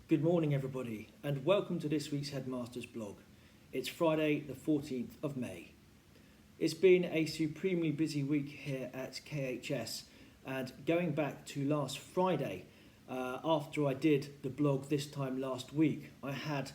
Good morning, everybody, and welcome to this week's Headmaster's blog. It's Friday, the 14th of May. It's been a supremely busy week here at KHS, and going back to last Friday, after I did the blog this time last week, I had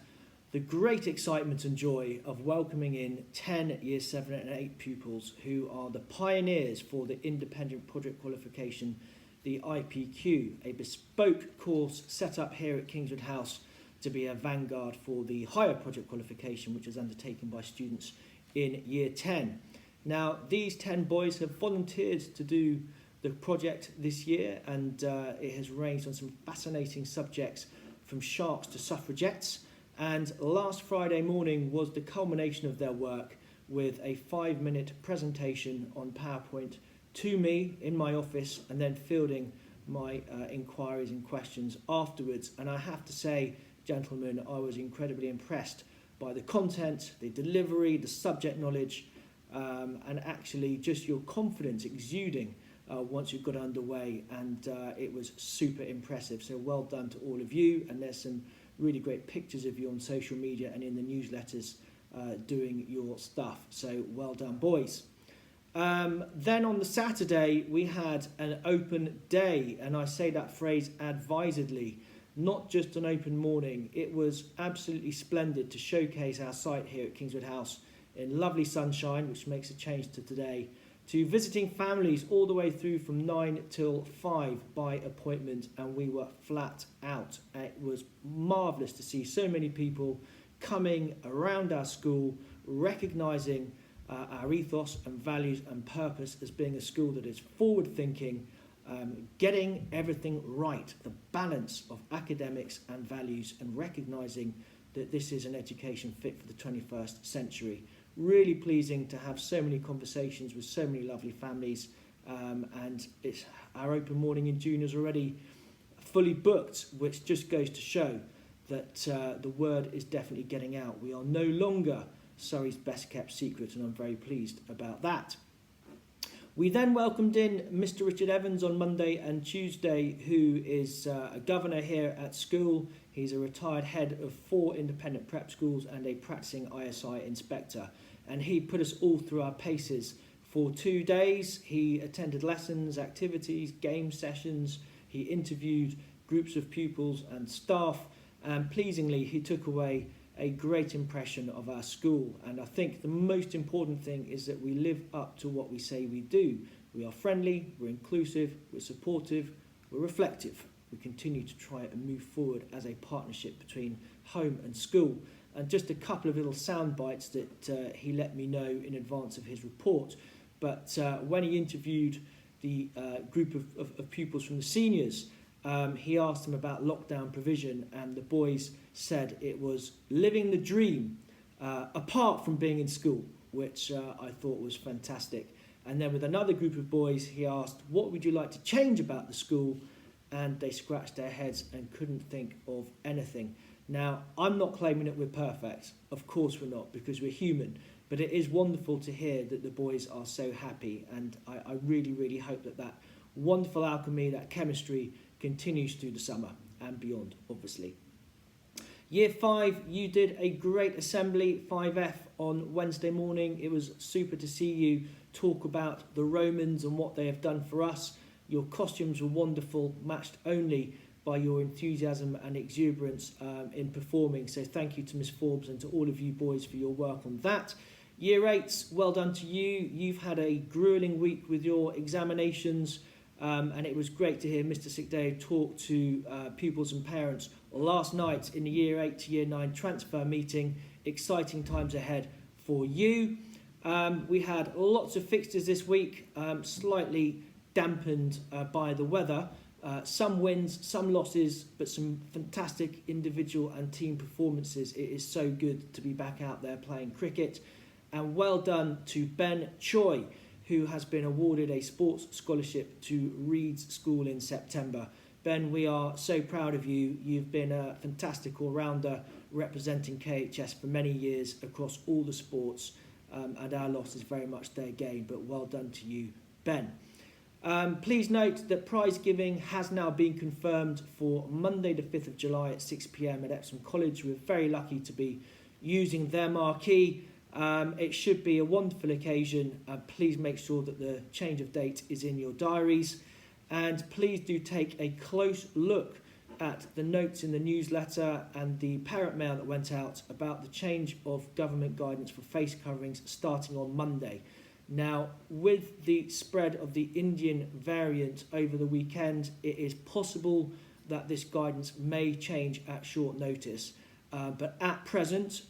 the great excitement and joy of welcoming in 10 Year 7 and 8 pupils who are the pioneers for the Independent Project Qualification, the IPQ, a bespoke course set up here at Kingswood House to be a vanguard for the higher project qualification, which is undertaken by students in Year 10. Now, these 10 boys have volunteered to do the project this year, and it has ranged on some fascinating subjects from sharks to suffragettes. And last Friday morning was the culmination of their work with a 5-minute presentation on PowerPoint to me in my office, and then fielding my inquiries and questions afterwards. And I have to say, gentlemen, I was incredibly impressed by the content, the delivery, the subject knowledge, and actually just your confidence exuding once you got underway, and it was super impressive. So well done to all of you, and there's some really great pictures of you on social media and in the newsletters doing your stuff. So well done, boys. Then on the Saturday we had an open day, and I say that phrase advisedly, not just an open morning. It was absolutely splendid to showcase our site here at Kingswood House in lovely sunshine, which makes a change to today, to visiting families all the way through from 9 till 5 by appointment, and we were flat out. It was marvellous to see so many people coming around our school, recognising our ethos and values and purpose as being a school that is forward-thinking, getting everything right, the balance of academics and values, and recognising that this is an education fit for the 21st century. Really pleasing to have so many conversations with so many lovely families, and it's our open morning in June is already fully booked, which just goes to show that the word is definitely getting out. We are no longer Surrey's best kept secret, and I'm very pleased about that. We then welcomed in Mr. Richard Evans on Monday and Tuesday, who is a governor here at school. He's a retired head of 4 independent prep schools and a practicing ISI inspector, and he put us all through our paces for 2 days. He attended lessons, activities, game sessions. He interviewed groups of pupils and staff, and pleasingly he took away a great impression of our school. And I think the most important thing is that we live up to what we say we do. We are friendly, we're inclusive, we're supportive, we're reflective. We continue to try and move forward as a partnership between home and school. And just a couple of little sound bites that he let me know in advance of his report. But when he interviewed the group of pupils from the seniors, he asked them about lockdown provision, and the boys said it was living the dream apart from being in school, which I thought was fantastic. And then with another group of boys, he asked, what would you like to change about the school? And they scratched their heads and couldn't think of anything. Now, I'm not claiming that we're perfect. Of course we're not, because we're human. But it is wonderful to hear that the boys are so happy, and I really, really hope that that wonderful alchemy, that chemistry, continues through the summer and beyond, obviously. Year 5, you did a great assembly, 5F, on Wednesday morning. It was super to see you talk about the Romans and what they have done for us. Your costumes were wonderful, matched only by your enthusiasm and exuberance in performing. So thank you to Miss Forbes and to all of you boys for your work on that. Year 8s, well done to you. You've had a grueling week with your examinations. And it was great to hear Mr. Sickdale talk to pupils and parents last night in the Year 8 to Year 9 transfer meeting. Exciting times ahead for you. We had lots of fixtures this week, slightly dampened by the weather. Some wins, some losses, but some fantastic individual and team performances. It is so good to be back out there playing cricket. And well done to Ben Choi, who has been awarded a sports scholarship to Reeds School in September. Ben, we are so proud of you. You've been a fantastic all-rounder representing KHS for many years across all the sports, and our loss is very much their gain, but well done to you, Ben. Please note that prize giving has now been confirmed for Monday the 5th of July at 6 p.m. at Epsom College. We're very lucky to be using their marquee. It should be a wonderful occasion. Please make sure that the change of date is in your diaries. And please do take a close look at the notes in the newsletter and the parent mail that went out about the change of government guidance for face coverings starting on Monday. Now, with the spread of the Indian variant over the weekend, it is possible that this guidance may change at short notice. But at present,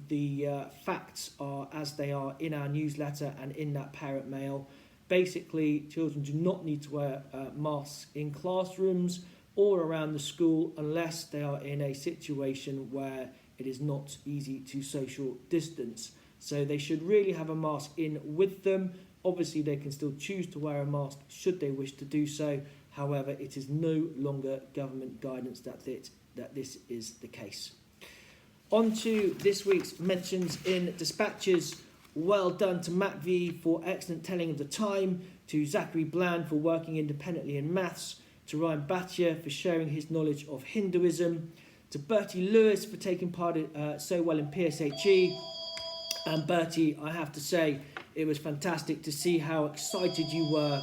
the facts are as they are in our newsletter and in that parent mail. Basically, children do not need to wear masks in classrooms or around the school unless they are in a situation where it is not easy to social distance. So they should really have a mask in with them. Obviously, they can still choose to wear a mask should they wish to do so. However, it is no longer government guidance that this is the case. On to this week's mentions in dispatches. Well done to Matt V for excellent telling of the time, to Zachary Bland for working independently in maths, to Ryan Bhatia for sharing his knowledge of Hinduism, to Bertie Lewis for taking part so well in PSHE. And Bertie, I have to say, it was fantastic to see how excited you were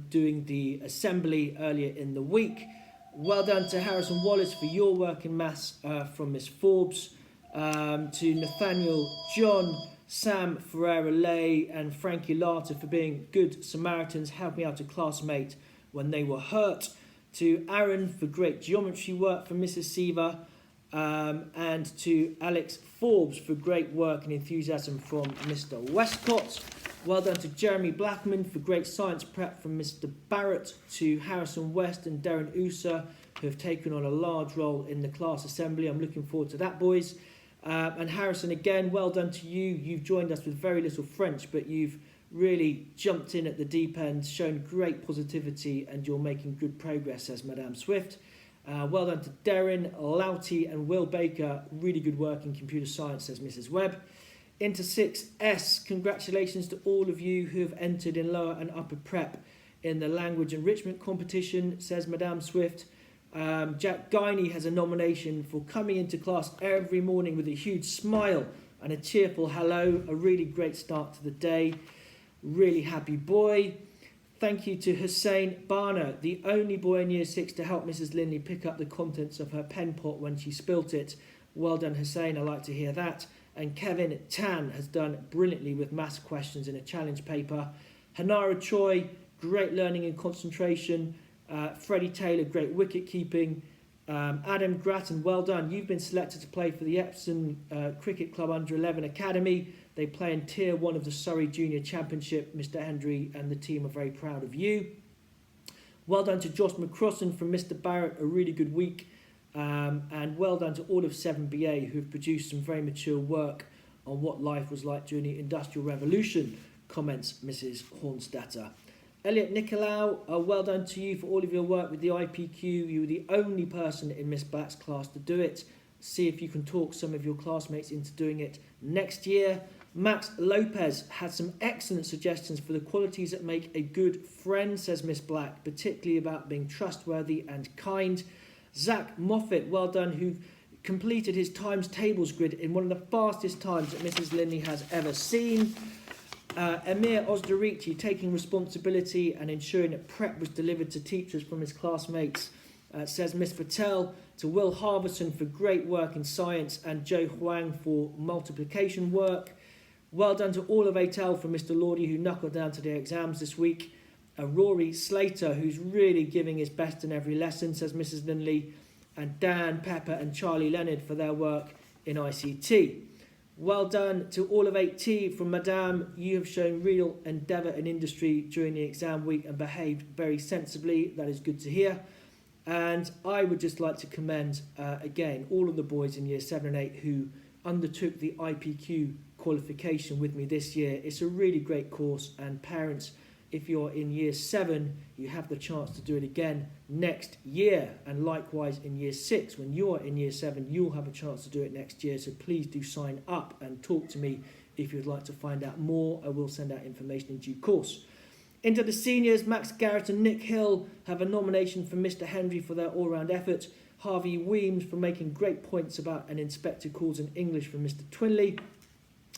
doing the assembly earlier in the week. Well done to Harrison Wallace for your work in maths from Miss Forbes, to Nathaniel John, Sam Ferreira-Lay and Frankie Lata for being good Samaritans, helping out a classmate when they were hurt, to Aaron for great geometry work from Mrs. Siva, and to Alex Forbes for great work and enthusiasm from Mr. Westcott. Well done to Jeremy Blackman for great science prep from Mr. Barrett, to Harrison West and Darren Usa who have taken on a large role in the class assembly. I'm looking forward to that, boys. And Harrison, again, well done to you. You've joined us with very little French, but you've really jumped in at the deep end, shown great positivity, and you're making good progress, says Madame Swift. Well done to Darren, Louty and Will Baker. Really good work in computer science, says Mrs. Webb. Into 6S, congratulations to all of you who have entered in lower and upper prep in the language enrichment competition, says Madame Swift. Jack Guiney has a nomination for coming into class every morning with a huge smile and a cheerful hello. A really great start to the day. Really happy boy. Thank you to Hussein Barner, the only boy in Year 6 to help Mrs. Linley pick up the contents of her pen pot when she spilt it. Well done, Hussein. I like to hear that. And Kevin Tan has done brilliantly with maths questions in a challenge paper. Hanara Choi, great learning and concentration. Freddie Taylor, great wicket keeping. Adam Grattan, well done. You've been selected to play for the Epsom Cricket Club Under-11 Academy. They play in Tier 1 of the Surrey Junior Championship. Mr. Hendry and the team are very proud of you. Well done to Josh McCrossan from Mr. Barrett, a really good week. And well done to all of 7BA who have produced some very mature work on what life was like during the Industrial Revolution, comments Mrs. Hornstatter. Elliot Nicolau, well done to you for all of your work with the IPQ. You were the only person in Miss Black's class to do it. See if you can talk some of your classmates into doing it next year. Max Lopez had some excellent suggestions for the qualities that make a good friend, says Miss Black, particularly about being trustworthy and kind. Zach Moffat, well done, who completed his times tables grid in one of the fastest times that Mrs. Linley has ever seen. Emir Osdorici taking responsibility and ensuring that prep was delivered to teachers from his classmates, says Miss Patel. To Will Harverson for great work in science and Joe Huang for multiplication work. Well done to all of ATEL from Mr. Lordy who knuckled down to their exams this week. Rory Slater, who's really giving his best in every lesson, says Mrs. Linley. And Dan Pepper and Charlie Leonard for their work in ICT. Well done to all of 8T from Madame. You have shown real endeavour in industry during the exam week and behaved very sensibly. That is good to hear. And I would just like to commend, again, all of the boys in Year 7 and 8 who undertook the IPQ qualification with me this year. It's a really great course, and parents, if you're in Year 7, you have the chance to do it again next year. And likewise in Year 6, when you're in Year 7, you'll have a chance to do it next year. So please do sign up and talk to me if you'd like to find out more. I will send out information in due course. Into the seniors, Max Garrett and Nick Hill have a nomination from Mr. Henry for their all-round effort. Harvey Weems for making great points about an inspector calls in English from Mr. Twinley.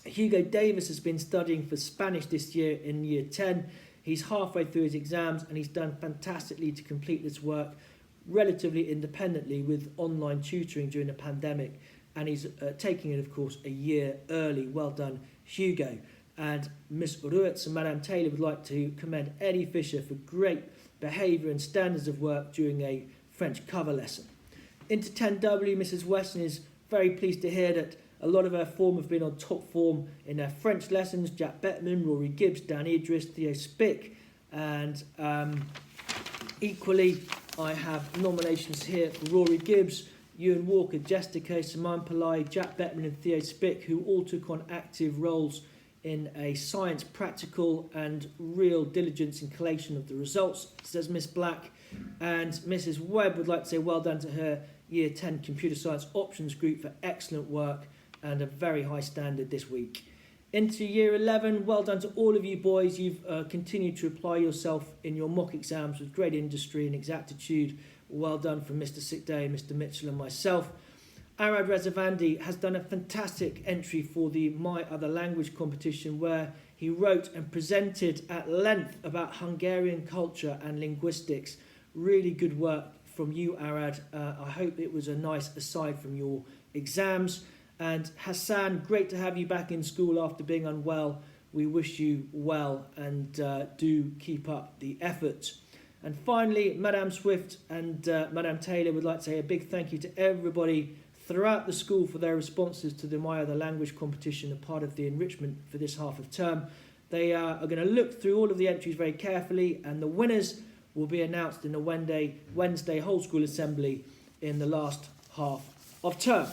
Hugo Davis has been studying for Spanish this year in Year 10. He's halfway through his exams and he's done fantastically to complete this work relatively independently with online tutoring during the pandemic. And he's taking it, of course, a year early. Well done, Hugo. And Miss Ruetz and Madame Taylor would like to commend Eddie Fisher for great behaviour and standards of work during a French cover lesson. Into 10W, Mrs. Weston is very pleased to hear that a lot of her form have been on top form in their French lessons. Jack Bettman, Rory Gibbs, Dan Idris, Theo Spick. And equally, I have nominations here for Rory Gibbs, Ewan Walker, Jessica, Simone Pillai, Jack Bettman and Theo Spick, who all took on active roles in a science practical and real diligence in collation of the results, says Miss Black. And Mrs. Webb would like to say well done to her Year 10 Computer Science Options Group for excellent work and a very high standard this week. Into Year 11, well done to all of you boys. You've continued to apply yourself in your mock exams with great industry and exactitude. Well done from Mr. Sickday, Mr. Mitchell and myself. Arad Rezavandi has done a fantastic entry for the My Other Language competition where he wrote and presented at length about Hungarian culture and linguistics. Really good work from you, Arad. I hope it was a nice aside from your exams. And Hassan, great to have you back in school after being unwell. We wish you well and do keep up the effort. And finally, Madame Swift and Madame Taylor would like to say a big thank you to everybody throughout the school for their responses to the My Other Language competition, a part of the enrichment for this half of term. They are going to look through all of the entries very carefully, and the winners will be announced in the Wednesday whole school assembly in the last half of term.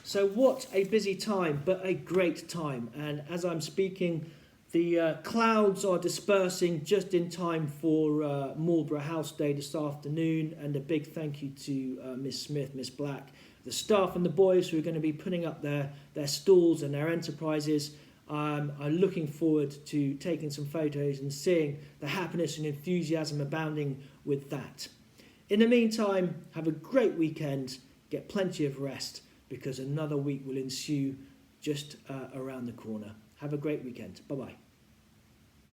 So what a busy time, but a great time. And as I'm speaking, the clouds are dispersing just in time for Marlborough House Day this afternoon. And a big thank you to Miss Smith, Miss Black, the staff and the boys who are going to be putting up their stalls and their enterprises. I'm looking forward to taking some photos and seeing the happiness and enthusiasm abounding with that. In the meantime, have a great weekend, get plenty of rest, because another week will ensue just around the corner. Have a great weekend. Bye-bye.